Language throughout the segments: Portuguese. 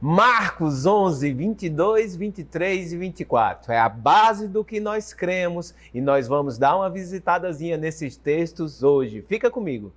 Marcos 11, 22, 23 e 24. É a base do que nós cremos e nós vamos dar uma visitadazinha nesses textos hoje. Fica comigo.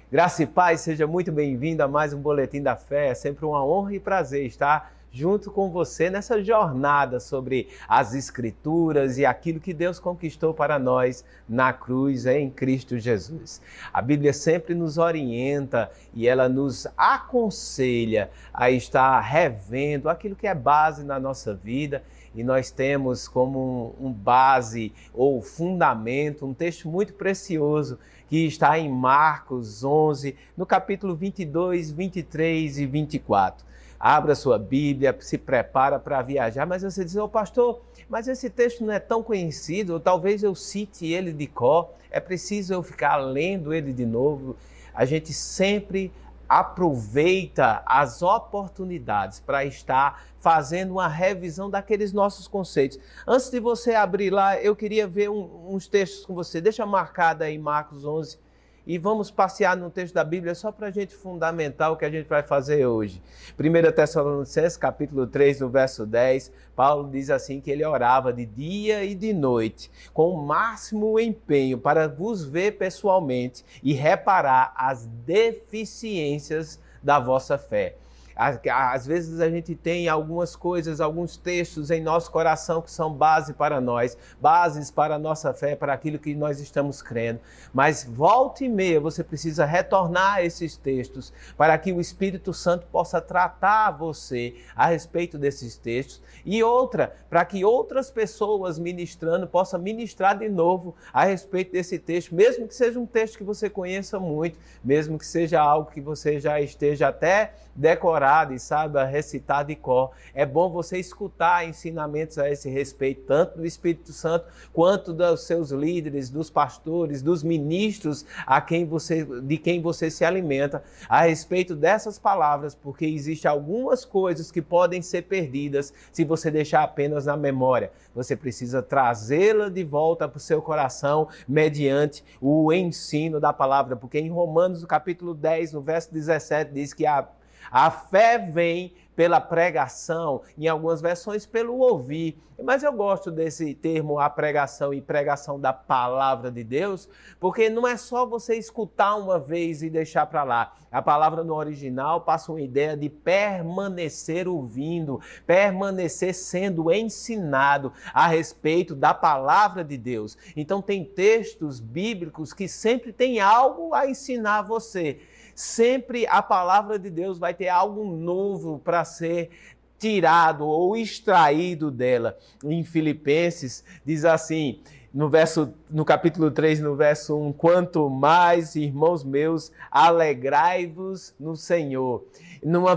Graça e paz, seja muito bem-vindo a mais um Boletim da Fé. É sempre uma honra e prazer estar junto com você nessa jornada sobre as Escrituras e aquilo que Deus conquistou para nós na cruz em Cristo Jesus. A Bíblia sempre nos orienta e ela nos aconselha a estar revendo aquilo que é base na nossa vida. E nós temos como um base ou fundamento um texto muito precioso que está em Marcos 11, no capítulo 22, 23 e 24. Abra sua Bíblia, se prepara para viajar, mas você diz, pastor, mas esse texto não é tão conhecido, ou talvez eu cite ele de cor, é preciso eu ficar lendo ele de novo. A gente sempre aproveita as oportunidades para estar fazendo uma revisão daqueles nossos conceitos. Antes de você abrir lá, eu queria ver uns textos com você. Deixa marcado aí Marcos 11 e vamos passear no texto da Bíblia só para a gente fundamentar o que a gente vai fazer hoje. 1 Tessalonicenses, capítulo 3, no verso 10, Paulo diz assim que ele orava de dia e de noite, com o máximo empenho para vos ver pessoalmente e reparar as deficiências da vossa fé. Às vezes a gente tem algumas coisas, alguns textos em nosso coração que são base para nós, bases para a nossa fé, para aquilo que nós estamos crendo. Mas volta e meia você precisa retornar a esses textos para que o Espírito Santo possa tratar você a respeito desses textos. E outra, para que outras pessoas ministrando possam ministrar de novo a respeito desse texto, mesmo que seja um texto que você conheça muito, mesmo que seja algo que você já esteja até decorado e saiba recitar de cor. É bom você escutar ensinamentos a esse respeito, tanto do Espírito Santo, quanto dos seus líderes, dos pastores, dos ministros de quem você se alimenta, a respeito dessas palavras, porque existem algumas coisas que podem ser perdidas se você deixar apenas na memória. Você precisa trazê-la de volta para o seu coração mediante o ensino da palavra, porque em Romanos, no capítulo 10, no verso 17, diz que a fé vem pela pregação, em algumas versões pelo ouvir. Mas eu gosto desse termo, a pregação e pregação da palavra de Deus, porque não é só você escutar uma vez e deixar para lá. A palavra no original passa uma ideia de permanecer ouvindo, permanecer sendo ensinado a respeito da palavra de Deus. Então tem textos bíblicos que sempre tem algo a ensinar você. Sempre a palavra de Deus vai ter algo novo para ser tirado ou extraído dela. Em Filipenses diz assim, no capítulo 3, no verso 1, quanto mais, irmãos meus, alegrai-vos no Senhor. Numa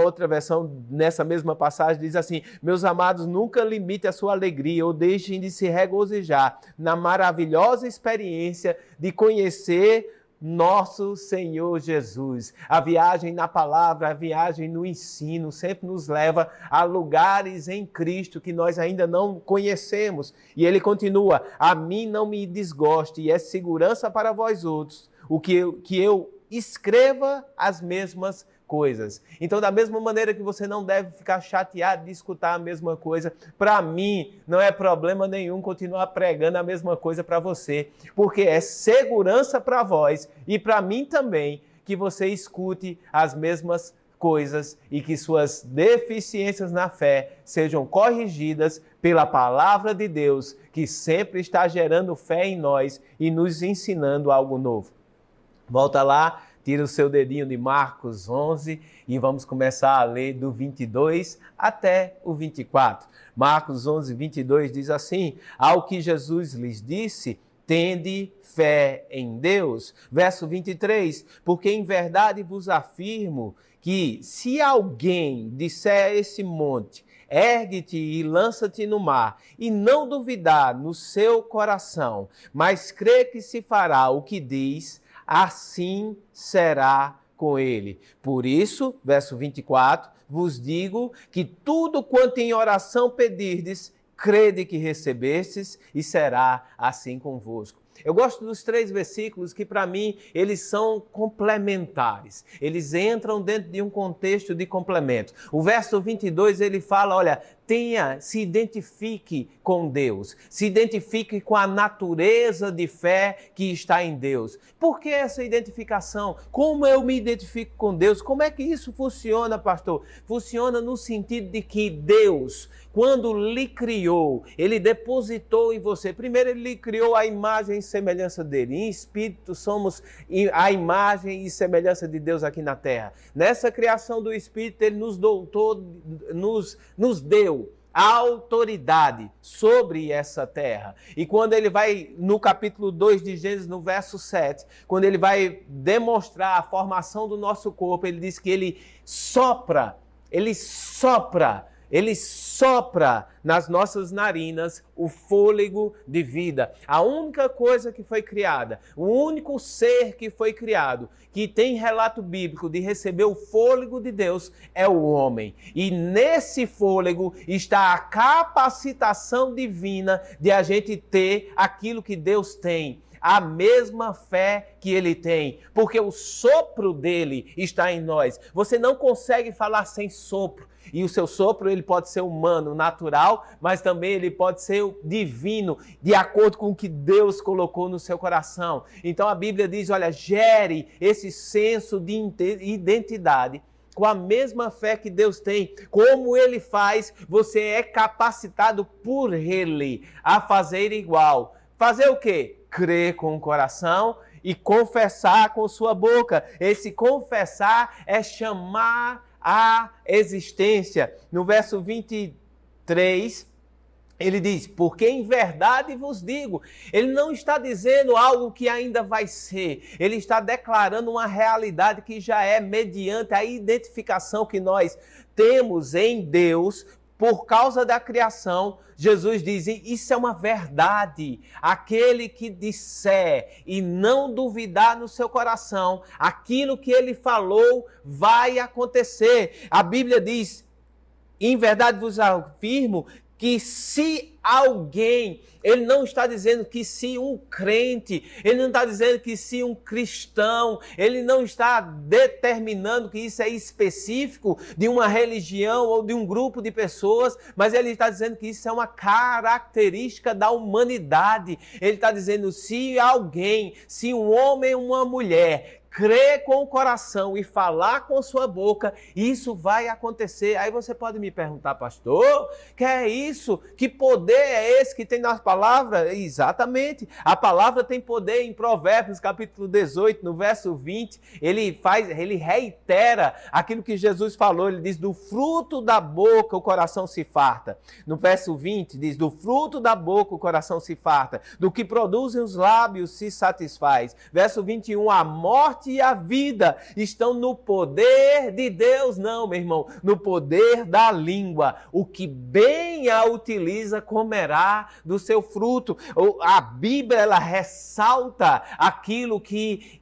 outra versão, nessa mesma passagem, diz assim, meus amados, nunca limite a sua alegria ou deixem de se regozijar na maravilhosa experiência de conhecer nosso Senhor Jesus. A viagem na palavra, a viagem no ensino sempre nos leva a lugares em Cristo que nós ainda não conhecemos. E ele continua, a mim não me desgoste e é segurança para vós outros o que eu escreva as mesmas coisas. Então, da mesma maneira que você não deve ficar chateado de escutar a mesma coisa, para mim não é problema nenhum continuar pregando a mesma coisa para você, porque é segurança para vós e para mim também que você escute as mesmas coisas e que suas deficiências na fé sejam corrigidas pela palavra de Deus, que sempre está gerando fé em nós e nos ensinando algo novo. Volta lá, tira o seu dedinho de Marcos 11 e vamos começar a ler do 22 até o 24. Marcos 11, 22 diz assim, ao que Jesus lhes disse, tende fé em Deus. Verso 23, porque em verdade vos afirmo que se alguém disser a esse monte, ergue-te e lança-te no mar, e não duvidar no seu coração, mas crê que se fará o que diz, assim será com ele. Por isso, verso 24, vos digo que tudo quanto em oração pedirdes, crede que recebestes e será assim convosco. Eu gosto dos 3 versículos que, para mim, eles são complementares. Eles entram dentro de um contexto de complemento. O verso 22, ele fala, olha, se identifique com Deus, se identifique com a natureza de fé que está em Deus. Por que essa identificação? Como eu me identifico com Deus? Como é que isso funciona, pastor? Funciona no sentido de que Deus, quando lhe criou, ele depositou em você. Primeiro, ele lhe criou a imagem e semelhança dele. Em espírito, somos a imagem e semelhança de Deus aqui na terra. Nessa criação do espírito, ele nos deu a autoridade sobre essa terra. E quando ele vai, no capítulo 2 de Gênesis, no verso 7, quando ele vai demonstrar a formação do nosso corpo, ele diz que ele sopra nas nossas narinas o fôlego de vida. A única coisa que foi criada, o único ser que foi criado, que tem relato bíblico de receber o fôlego de Deus, é o homem. E nesse fôlego está a capacitação divina de a gente ter aquilo que Deus tem. A mesma fé que ele tem, porque o sopro dele está em nós. Você não consegue falar sem sopro. E o seu sopro, ele pode ser humano, natural, mas também ele pode ser divino, de acordo com o que Deus colocou no seu coração. Então a Bíblia diz, olha, gere esse senso de identidade com a mesma fé que Deus tem. Como ele faz, você é capacitado por ele a fazer igual. Fazer o quê? Crer com o coração e confessar com sua boca. Esse confessar é chamar a existência. No verso 23, ele diz, porque em verdade vos digo. Ele não está dizendo algo que ainda vai ser. Ele está declarando uma realidade que já é mediante a identificação que nós temos em Deus por causa da criação. Jesus diz, isso é uma verdade. Aquele que disser e não duvidar no seu coração, aquilo que ele falou vai acontecer. A Bíblia diz, em verdade vos afirmo, que se alguém, ele não está dizendo que se um crente, ele não está dizendo que se um cristão, ele não está determinando que isso é específico de uma religião ou de um grupo de pessoas, mas ele está dizendo que isso é uma característica da humanidade. Ele está dizendo, se alguém, se um homem ou uma mulher crer com o coração e falar com sua boca, isso vai acontecer. Aí você pode me perguntar, pastor, que é isso? Que poder é esse que tem nas palavras? Exatamente. A palavra tem poder. Em Provérbios, capítulo 18, no verso 20, ele reitera aquilo que Jesus falou. Ele diz, do fruto da boca o coração se farta. No verso 20, diz, do fruto da boca o coração se farta. Do que produzem os lábios se satisfaz. Verso 21, a morte e a vida estão no poder de Deus. Não, meu irmão, no poder da língua. O que bem a utiliza comerá do seu fruto. A Bíblia, ela ressalta aquilo que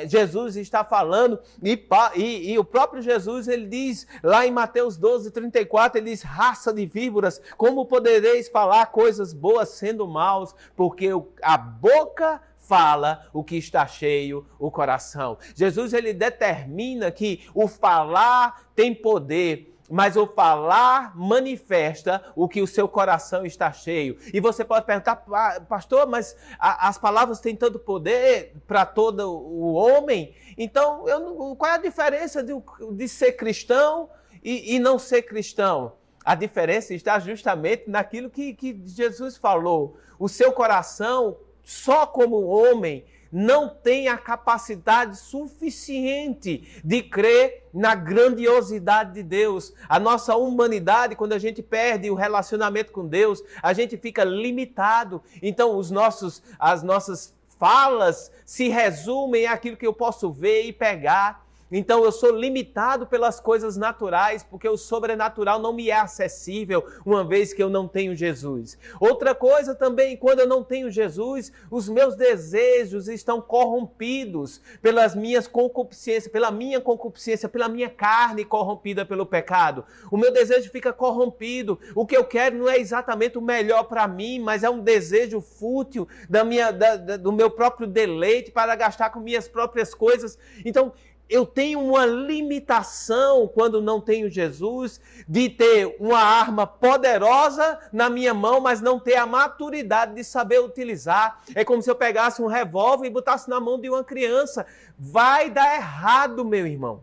Jesus está falando e o próprio Jesus, ele diz lá em Mateus 12, 34, ele diz, raça de víboras, como podereis falar coisas boas sendo maus? Porque a boca fala o que está cheio o coração. Jesus, ele determina que o falar tem poder, mas o falar manifesta o que o seu coração está cheio. E você pode perguntar, pastor, mas as palavras têm tanto poder para todo o homem? Então, qual é a diferença de ser cristão e não ser cristão? A diferença está justamente naquilo que Jesus falou. O seu coração, só como homem, não tem a capacidade suficiente de crer na grandiosidade de Deus. A nossa humanidade, quando a gente perde o relacionamento com Deus, a gente fica limitado. Então, as nossas falas se resumem àquilo que eu posso ver e pegar. Então eu sou limitado pelas coisas naturais, porque o sobrenatural não me é acessível, uma vez que eu não tenho Jesus. Outra coisa também, quando eu não tenho Jesus, os meus desejos estão corrompidos pelas minhas concupiscências, pela minha concupiscência, pela minha carne corrompida pelo pecado. O meu desejo fica corrompido. O que eu quero não é exatamente o melhor para mim, mas é um desejo fútil do meu próprio deleite para gastar com minhas próprias coisas. Então, eu tenho uma limitação quando não tenho Jesus de ter uma arma poderosa na minha mão, mas não ter a maturidade de saber utilizar. É como se eu pegasse um revólver e botasse na mão de uma criança. Vai dar errado, meu irmão.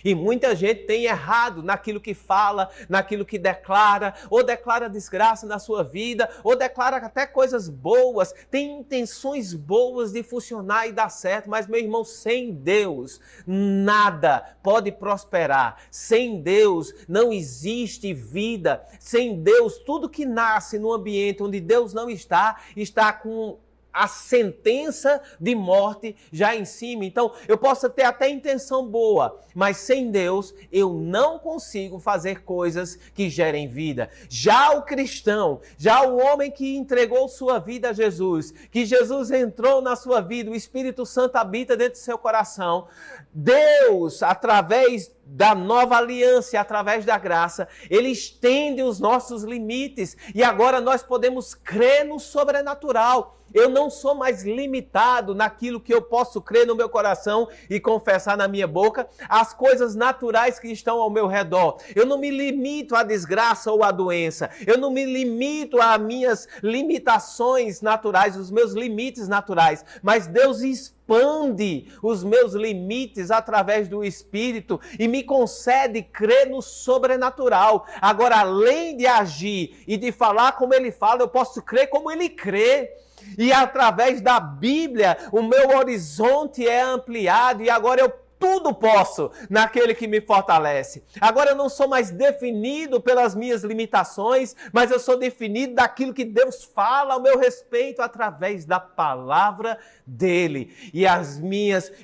E muita gente tem errado naquilo que fala, naquilo que declara, ou declara desgraça na sua vida, ou declara até coisas boas, tem intenções boas de funcionar e dar certo, mas, meu irmão, sem Deus, nada pode prosperar. Sem Deus não existe vida. Sem Deus, tudo que nasce num ambiente onde Deus não está, está com a sentença de morte já em cima. Então, eu posso ter até intenção boa, mas sem Deus eu não consigo fazer coisas que gerem vida. Já o cristão, já o homem que entregou sua vida a Jesus, que Jesus entrou na sua vida, o Espírito Santo habita dentro do seu coração, Deus, através da nova aliança, através da graça, Ele estende os nossos limites e agora nós podemos crer no sobrenatural. Eu não sou mais limitado naquilo que eu posso crer no meu coração e confessar na minha boca, as coisas naturais que estão ao meu redor. Eu não me limito à desgraça ou à doença. Eu não me limito às minhas limitações naturais, os meus limites naturais. Mas Deus expande os meus limites através do Espírito e me concede crer no sobrenatural. Agora, além de agir e de falar como Ele fala, eu posso crer como Ele crê. E através da Bíblia, o meu horizonte é ampliado e agora eu tudo posso naquele que me fortalece. Agora eu não sou mais definido pelas minhas limitações, mas eu sou definido daquilo que Deus fala ao meu respeito através da palavra dele. E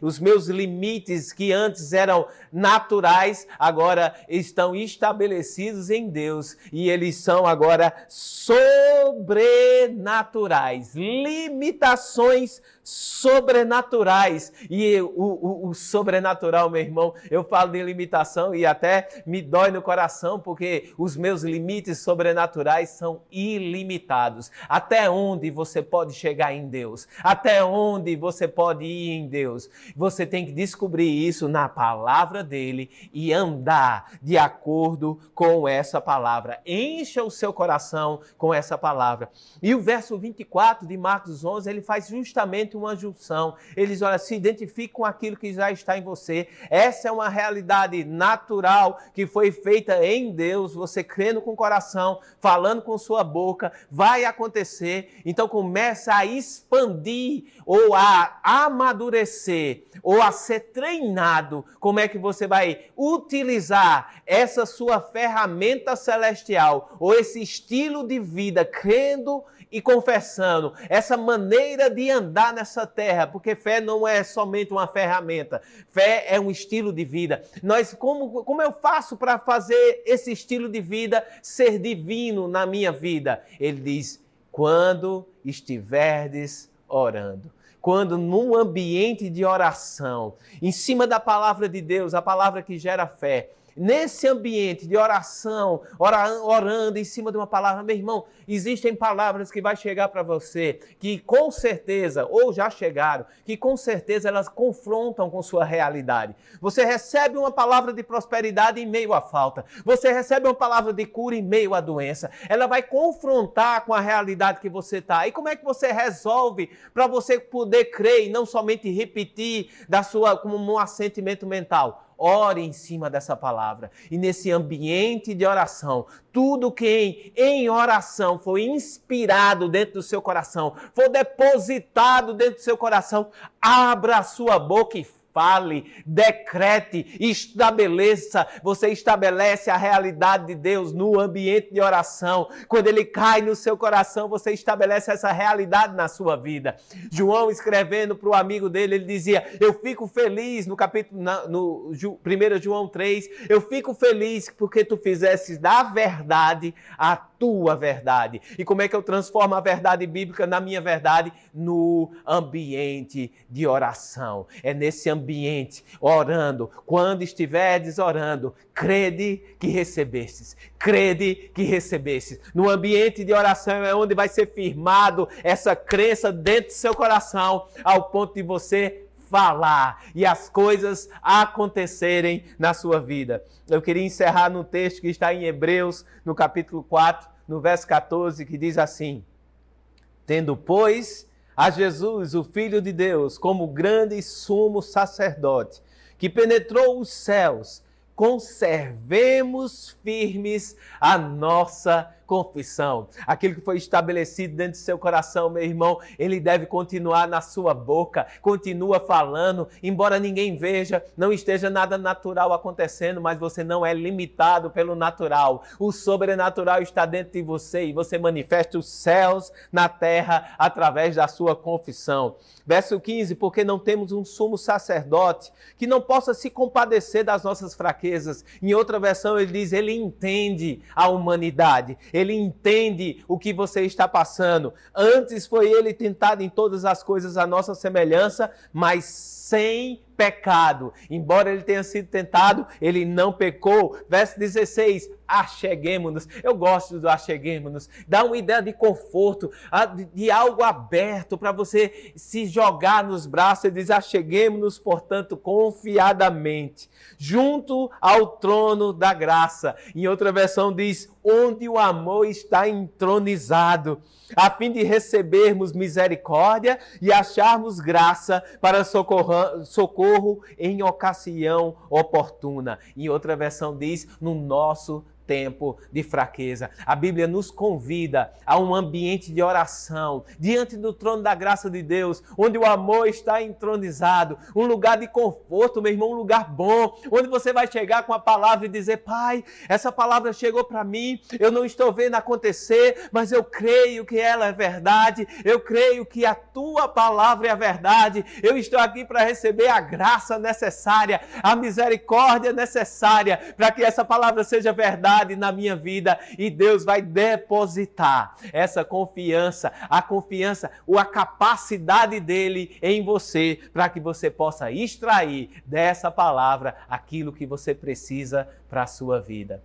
os meus limites que antes eram naturais, agora estão estabelecidos em Deus e eles são agora sobrenaturais. Limitações sobrenaturais. E o sobrenatural, meu irmão, eu falo de limitação e até me dói no coração, porque os meus limites sobrenaturais são ilimitados. Até onde você pode chegar em Deus? Até onde você pode ir em Deus? Você tem que descobrir isso na palavra dele e andar de acordo com essa palavra. Encha o seu coração com essa palavra. E o verso 24 de Marcos 11, ele faz justamente uma junção. Eles, olha, se identifique com aquilo que já está em você. Essa é uma realidade natural que foi feita em Deus. Você crendo com o coração, falando com sua boca, vai acontecer. Então começa a expandir ou a amadurecer ou a ser treinado. Como é que você vai utilizar essa sua ferramenta celestial ou esse estilo de vida, crendo e confessando, essa maneira de andar nessa terra, porque fé não é somente uma ferramenta, fé é um estilo de vida. Como eu faço para fazer esse estilo de vida ser divino na minha vida? Ele diz, quando estiverdes orando. Quando num ambiente de oração, em cima da palavra de Deus, a palavra que gera fé, nesse ambiente de oração, orando em cima de uma palavra, meu irmão, existem palavras que vai chegar para você, que com certeza, ou já chegaram, que com certeza elas confrontam com sua realidade. Você recebe uma palavra de prosperidade em meio à falta. Você recebe uma palavra de cura em meio à doença. Ela vai confrontar com a realidade que você está. E como é que você resolve para você poder crer e não somente repetir como um assentimento mental? Ore em cima dessa palavra. E nesse ambiente de oração, tudo que em oração foi inspirado dentro do seu coração, foi depositado dentro do seu coração, abra a sua boca e fale, decrete, estabeleça. Você estabelece a realidade de Deus no ambiente de oração. Quando ele cai no seu coração, você estabelece essa realidade na sua vida. João, escrevendo para o amigo dele, ele dizia: eu fico feliz, no capítulo, no 1 João 3, eu fico feliz porque tu fizesses da verdade a tua verdade. E como é que eu transformo a verdade bíblica na minha verdade? No ambiente de oração. É nesse ambiente, orando. Quando estiverdes orando, crede que recebestes. Crede que recebestes. No ambiente de oração é onde vai ser firmado essa crença dentro do seu coração, ao ponto de você falar e as coisas acontecerem na sua vida. Eu queria encerrar no texto que está em Hebreus, no capítulo 4, no verso 14, que diz assim: tendo, pois, a Jesus, o Filho de Deus, como grande sumo sacerdote, que penetrou os céus, conservemos firmes a nossa confissão. Aquilo que foi estabelecido dentro do seu coração, meu irmão, ele deve continuar na sua boca. Continua falando, embora ninguém veja, não esteja nada natural acontecendo, mas você não é limitado pelo natural. O sobrenatural está dentro de você e você manifesta os céus na terra através da sua confissão. Verso 15, porque não temos um sumo sacerdote que não possa se compadecer das nossas fraquezas. Em outra versão ele diz, ele entende a humanidade. Ele entende o que você está passando. Antes foi ele tentado em todas as coisas à nossa semelhança, mas sem pecado. Embora ele tenha sido tentado, ele não pecou. Verso 16, acheguemo-nos. Eu gosto do acheguemo-nos. Dá uma ideia de conforto, de algo aberto para você se jogar nos braços. Ele diz, acheguemo-nos, portanto, confiadamente, junto ao trono da graça. Em outra versão diz, onde o amor está entronizado, a fim de recebermos misericórdia e acharmos graça para socorro em ocasião oportuna. Em outra versão diz, no nosso tempo de fraqueza. A Bíblia nos convida a um ambiente de oração, diante do trono da graça de Deus, onde o amor está entronizado, um lugar de conforto, meu irmão, um lugar bom, onde você vai chegar com a palavra e dizer, Pai, essa palavra chegou para mim, eu não estou vendo acontecer, mas eu creio que ela é verdade, eu creio que a tua palavra é a verdade, eu estou aqui para receber a graça necessária, a misericórdia necessária, para que essa palavra seja verdade na minha vida, e Deus vai depositar essa confiança, a capacidade dele em você, para que você possa extrair dessa palavra aquilo que você precisa para a sua vida.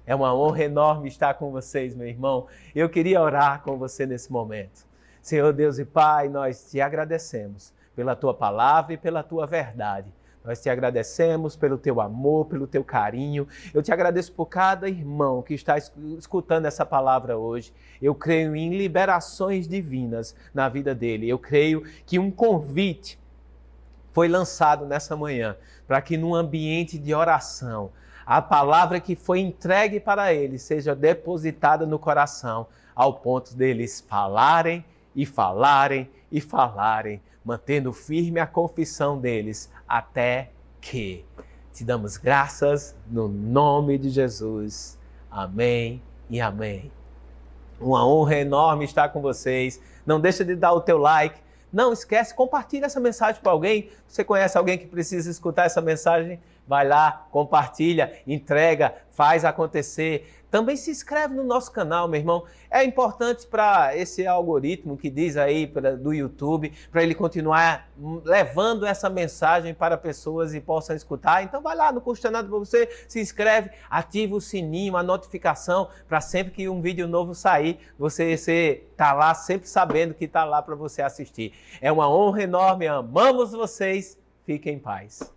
É uma honra enorme estar com vocês, meu irmão. Eu queria orar com você nesse momento. Senhor Deus e Pai, nós te agradecemos pela tua palavra e pela tua verdade. Nós te agradecemos pelo teu amor, pelo teu carinho. Eu te agradeço por cada irmão que está escutando essa palavra hoje. Eu creio em liberações divinas na vida dele. Eu creio que um convite foi lançado nessa manhã para que num ambiente de oração, a palavra que foi entregue para ele seja depositada no coração, ao ponto deles falarem e falarem e falarem, mantendo firme a confissão deles, até que te damos graças no nome de Jesus. Amém e amém. Uma honra enorme estar com vocês. Não deixa de dar o teu like. Não esquece, compartilha essa mensagem para alguém. Você conhece alguém que precisa escutar essa mensagem? Vai lá, compartilha, entrega, faz acontecer. Também se inscreve no nosso canal, meu irmão. É importante para esse algoritmo que diz aí do YouTube, para ele continuar levando essa mensagem para pessoas e possam escutar. Então vai lá, não custa nada para você, se inscreve, ativa o sininho, a notificação, para sempre que um vídeo novo sair, você está lá sempre sabendo que está lá para você assistir. É uma honra enorme, amamos vocês, fiquem em paz.